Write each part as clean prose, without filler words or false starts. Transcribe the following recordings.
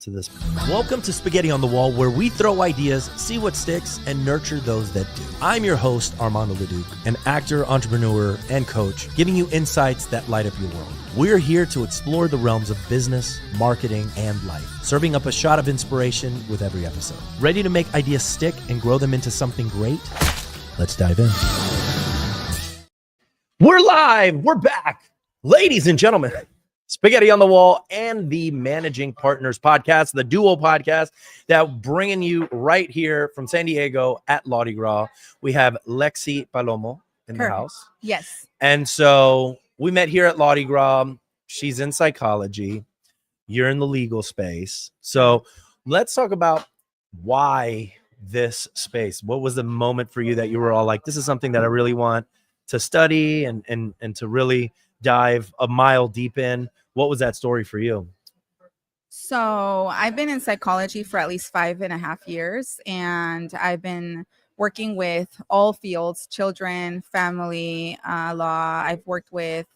to this. Welcome to Spaghetti on the Wall, where we throw ideas, see what sticks, and nurture those that do. I'm your host, Armando Leduc, an actor, entrepreneur, and coach, giving you insights that light up your world. We're here to explore the realms of business, marketing, and life, serving up a shot of inspiration with every episode. Ready to make ideas stick and grow them into something great? Let's dive in. We're live. We're back. Ladies and gentlemen, Spaghetti on the Wall and the Managing Partners podcast, the duo podcast that bringing you right here from San Diego at Law-Di-Gras. We have Lexi Palomo in the house. Yes. And so we met here at Law-Di-Gras. She's in psychology. You're in the legal space. So let's talk about why this space. What was the moment for you that you were all like, this is something that I really want to study and to really dive a mile deep in? What was that story for you? So I've been in psychology for at least 5.5 years, and I've been working with all fields, children, family, law. I've worked with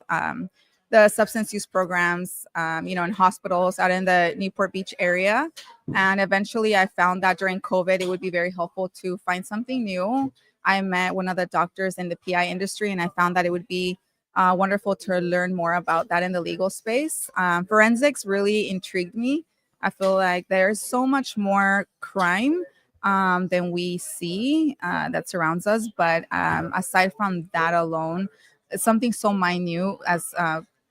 the substance use programs, in hospitals out in the Newport Beach area. And eventually I found that during COVID, it would be very helpful to find something new. I met one of the doctors in the PI industry, and I found that it would be wonderful to learn more about that in the legal space. Forensics really intrigued me. I feel like there's so much more crime than we see that surrounds us. But aside from that alone, something so minute as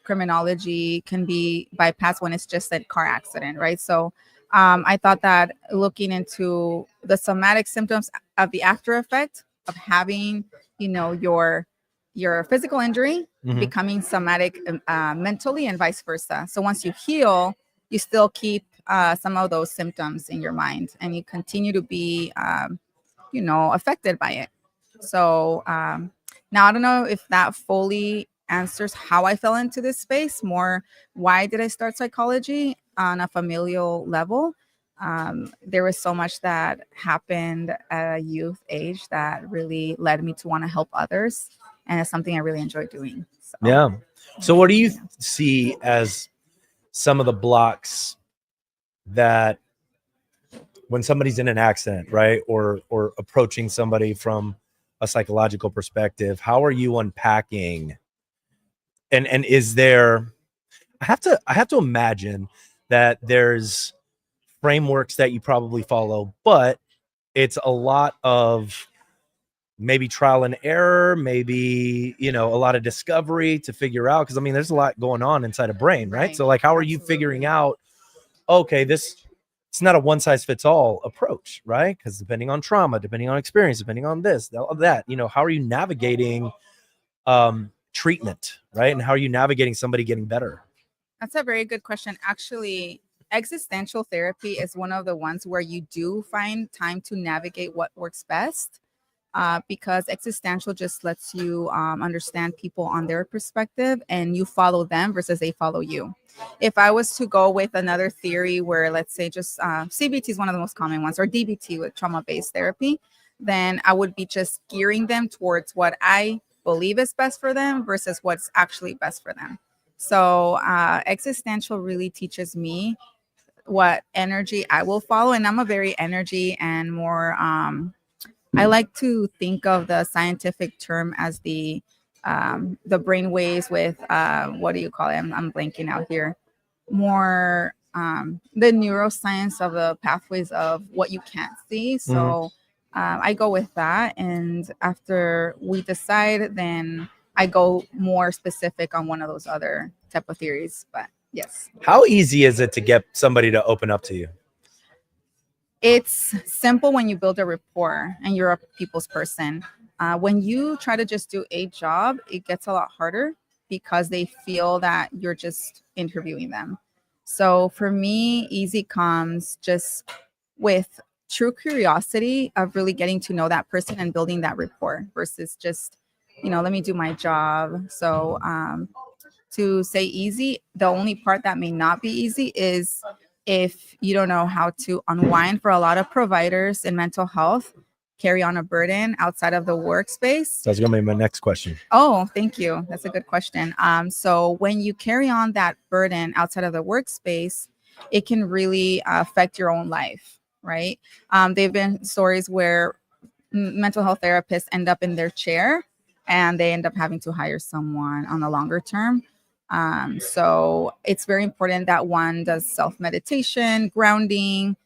criminology can be bypassed when it's just a car accident, right? So I thought that looking into the somatic symptoms of the after effect of having, your physical injury becoming somatic mentally, and vice versa. So once you heal, you still keep some of those symptoms in your mind, and you continue to be, affected by it. So now I don't know if that fully answers how I fell into this space. More, why did I start psychology on a familial level? There was so much that happened at a youth age that really led me to want to help others. And it's something I really enjoy doing. So, yeah. So what do you see as some of the blocks that when somebody's in an accident, right? Or approaching somebody from a psychological perspective, how are you unpacking? And is there, I have to imagine that there's frameworks that you probably follow, but it's a lot of maybe trial and error, maybe, a lot of discovery to figure out. Cause there's a lot going on inside a brain, right? So like, how are you figuring out, okay, it's not a one size fits all approach, right? Cause depending on trauma, depending on experience, depending on this, that, how are you navigating treatment, right? And how are you navigating somebody getting better? That's a very good question. Actually, existential therapy is one of the ones where you do find time to navigate what works best. Because existential just lets you understand people on their perspective, and you follow them versus they follow you. If I was to go with another theory where, let's say, just CBT is one of the most common ones, or DBT with trauma-based therapy, then I would be just gearing them towards what I believe is best for them versus what's actually best for them. So existential really teaches me what energy I will follow. And I'm a very energy and more... I like to think of the scientific term as the brain waves with what do you call it? I'm blanking out here. More the neuroscience of the pathways of what you can't see. So I go with that, and after we decide, then I go more specific on one of those other type of theories. But yes. How easy is it to get somebody to open up to you? It's simple when you build a rapport and you're a people's person. When you try to just do a job, it gets a lot harder because they feel that you're just interviewing them. So for me, easy comes just with true curiosity of really getting to know that person and building that rapport versus just, let me do my job. So to say easy, the only part that may not be easy is if you don't know how to unwind. For a lot of providers in mental health, carry on a burden outside of the workspace. That's going to be my next question. Oh, thank you. That's a good question. So when you carry on that burden outside of the workspace, it can really affect your own life, right? There have been stories where mental health therapists end up in their chair and they end up having to hire someone on a longer term. So it's very important that one does self-meditation, grounding,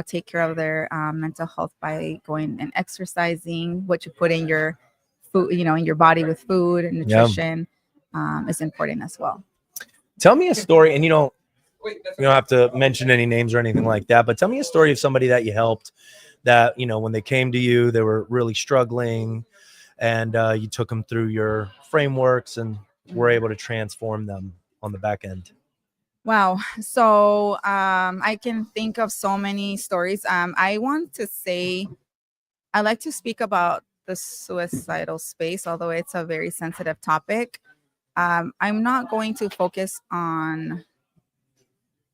take care of their mental health by going and exercising, what you put in your food, in your body with food and nutrition is important as well. Tell me a story, and you don't have to mention any names or anything like that, but tell me a story of somebody that you helped that, when they came to you, they were really struggling, and you took them through your frameworks and were able to transform them on the back end. Wow. So I can think of so many stories. I want to say, I like to speak about the suicidal space, although it's a very sensitive topic. I'm not going to focus on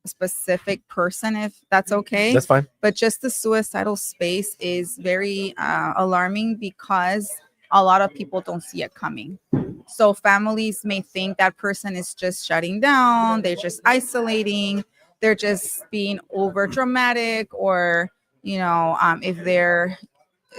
a specific person, if that's okay. That's fine. But just the suicidal space is very alarming because a lot of people don't see it coming. So families may think that person is just shutting down, they're just isolating, they're just being over dramatic, or, if they're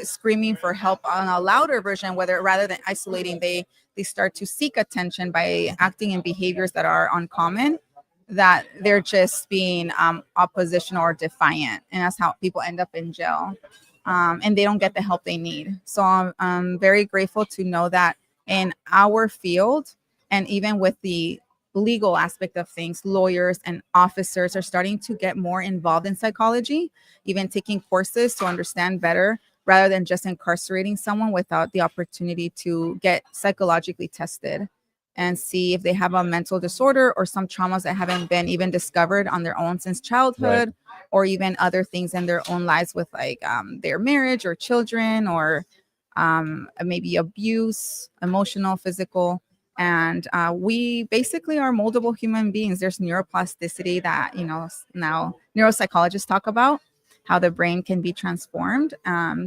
screaming for help on a louder version, whether rather than isolating, they start to seek attention by acting in behaviors that are uncommon, that they're just being oppositional or defiant, and that's how people end up in jail, and they don't get the help they need. So I'm very grateful to know that in our field, and even with the legal aspect of things, lawyers and officers are starting to get more involved in psychology, even taking courses to understand better, rather than just incarcerating someone without the opportunity to get psychologically tested and see if they have a mental disorder or some traumas that haven't been even discovered on their own since childhood, or even other things in their own lives with like their marriage or children, or maybe abuse, emotional, physical. And we basically are moldable human beings. There's neuroplasticity that, now neuropsychologists talk about, how the brain can be transformed.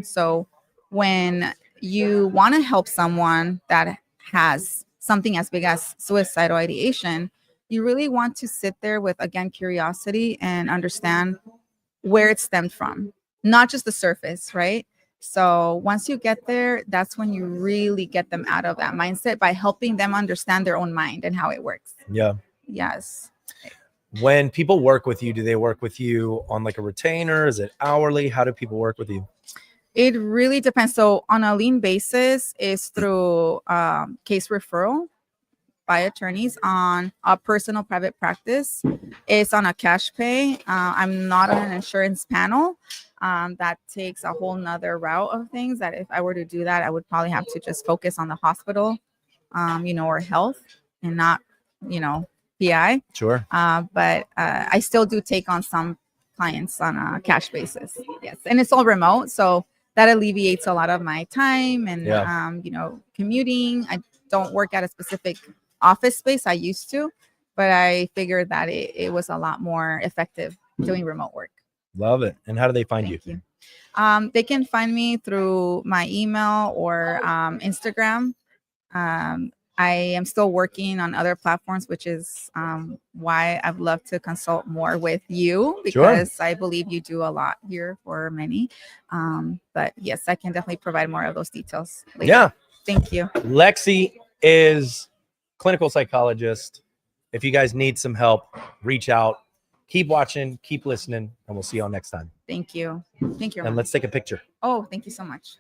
So when you want to help someone that has something as big as suicidal ideation, you really want to sit there with, again, curiosity and understand where it stemmed from, not just the surface, right? So once you get there, that's when you really get them out of that mindset by helping them understand their own mind and how it works. Yeah. Yes. When people work with you, do they work with you on like a retainer? Is it hourly? How do people work with you? It really depends. So on a lean basis is through case referral by attorneys. On a personal private practice, it's on a cash pay. I'm not on an insurance panel. That takes a whole nother route of things, that if I were to do that, I would probably have to just focus on the hospital, or health, and not, PI. Sure. But I still do take on some clients on a cash basis. Yes. And it's all remote. So that alleviates a lot of my time and, commuting. I don't work at a specific office space. I used to, but I figured that it was a lot more effective doing remote work. Love it. And how do they find Thank you? They can find me through my email or Instagram. I am still working on other platforms, which is why I'd love to consult more with you, because I believe you do a lot here for many. But yes, I can definitely provide more of those details later. Yeah. Thank you. Lexi is clinical psychologist. If you guys need some help, reach out. Keep watching, keep listening, and we'll see y'all next time. Thank you. Thank you. And let's take a picture. Oh, thank you so much.